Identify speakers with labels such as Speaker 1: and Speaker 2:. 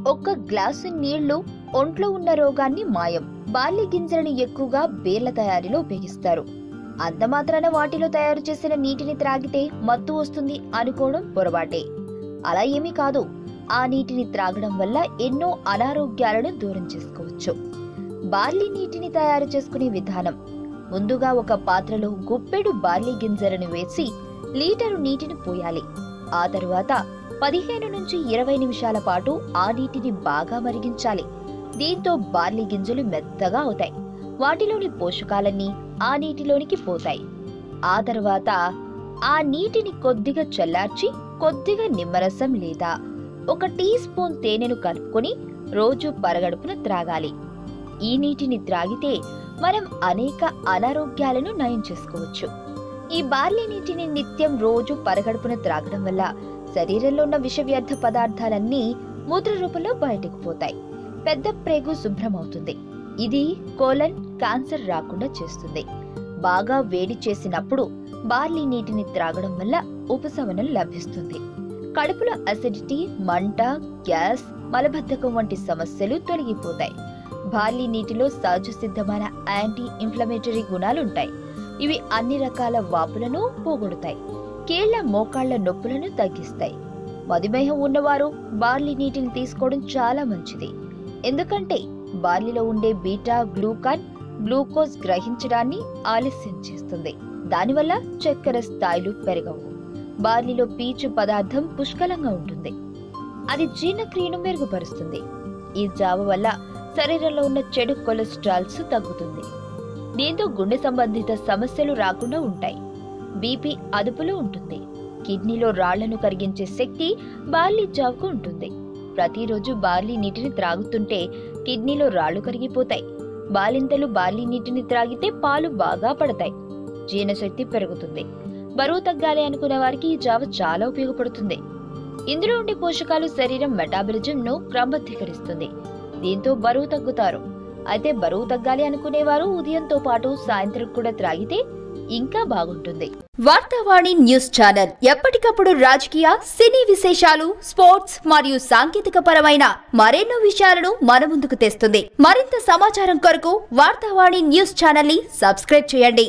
Speaker 1: ఒక్క గ్లాసు నీళ్లు ఒంట్లో ఉన్న రోగాన్ని మాయం. బార్లీ గింజలను ఎక్కువగా బేర్ల తయారీలో ఉపయోగిస్తారు. అంతమాత్రాన వాటిలో తయారు చేసిన నీటిని త్రాగితే మత్తు వస్తుంది అనుకోవడం పొరపాటే. అలా ఏమీ కాదు. ఆ నీటిని త్రాగడం వల్ల ఎన్నో అనారోగ్యాలను దూరం చేసుకోవచ్చు. బార్లీ నీటిని తయారు చేసుకునే విధానం: ముందుగా ఒక పాత్రలో గుప్పెడు బార్లీ గింజలను వేసి లీటరు నీటిని పోయాలి. ఆ తరువాత 15 నుంచి 20 నిమిషాల పాటు ఆ నీటిని బాగా మరిగించాలి. దీంతో బార్లీ గింజలు మెత్తగా అవుతాయి. వాటిలోని పోషకాలన్నీ ఆ నీటిలోనికి పోతాయి. ఆ తరువాత ఆ నీటిని కొద్దిగా చల్లార్చి కొద్దిగా నిమ్మరసం లేదా 1 టీ స్పూన్ తేనెను కలుపుకొని రోజు పరగడుపున త్రాగాలి. ఈ నీటిని త్రాగితే మనం అనేక అనారోగ్యాలను నయం చేసుకోవచ్చు. ఈ బార్లీ నీటిని నిత్యం రోజు పరగడుపున త్రాగడం వల్ల శరీరంలో ఉన్న విష వ్యర్థ పదార్థాలన్నీ మూత్ర రూపంలో బయటకు పోతాయి. పెద్ద ప్రేగు శుభ్రమవుతుంది. ఇది కోలన్ క్యాన్సర్ రాకుండా చేస్తుంది. బాగా వేడి చేసినప్పుడు బార్లీ నీటిని త్రాగడం వల్ల ఉపశమనం లభిస్తుంది. కడుపులో అసిడిటీ, మంట, గ్యాస్, మలబద్ధకం వంటి సమస్యలు తొలగిపోతాయి. బార్లీ నీటిలో సహజ సిద్ధమైన యాంటీ ఇన్ఫ్లమేటరీ గుణాలుంటాయి. ఇవి అన్ని రకాల వాపులను పోగొడతాయి. కీళ్ల మోకాళ్ల నొప్పులను తగ్గిస్తాయి. మధుమేహం ఉన్నవారు బార్లీ నీటిని తీసుకోవడం చాలా మంచిది. ఎందుకంటే బార్లీలో ఉండే బీటా గ్లూకాన్ గ్లూకోజ్ గ్రహించడాన్ని ఆలస్యం చేస్తుంది. దానివల్ల చక్కెర స్థాయిలు పెరగవు. బార్లీలో పీచు పదార్థం పుష్కలంగా ఉంటుంది. అది జీర్ణక్రియను మెరుగుపరుస్తుంది. ఈ జావ వల్ల శరీరంలో ఉన్న చెడు కొలెస్ట్రాల్స్ తగ్గుతుంది. దీంతో గుండె సంబంధిత సమస్యలు రాకుండా ఉంటాయి. బీపీ అదుపులో ఉంటుంది. కిడ్నీలో రాళ్లను కరిగించే శక్తి బార్లీ జావకు ఉంటుంది. ప్రతిరోజు బార్లీ నీటిని త్రాగుతుంటే కిడ్నీలో రాళ్లు కరిగిపోతాయి. బాలింతలు బార్లీ నీటిని త్రాగితే పాలు బాగా పడతాయి. జీర్ణశక్తి పెరుగుతుంది. బరువు తగ్గాలి అనుకునే వారికి ఈ జావ చాలా ఉపయోగపడుతుంది. ఇందులో ఉండే పోషకాలు శరీరం మెటాబలిజంను క్రమబద్ధీకరిస్తుంది. దీంతో బరువు తగ్గుతారు. అయితే బరువు తగ్గాలి అనుకునేవారు ఉదయంతో పాటు సాయంత్రం కూడా త్రాగితే ఇంకా బాగుంటుంది.
Speaker 2: వార్తావాణి న్యూస్ ఛానల్ ఎప్పటికప్పుడు రాజకీయ, సినీ విశేషాలు, స్పోర్ట్స్ మరియు సాంకేతిక పరమైన మరెన్నో విషయాలను మన ముందుకు తెస్తుంది. మరింత సమాచారం కొరకు వార్తావాణి న్యూస్ ఛానల్ ని సబ్స్క్రైబ్ చేయండి.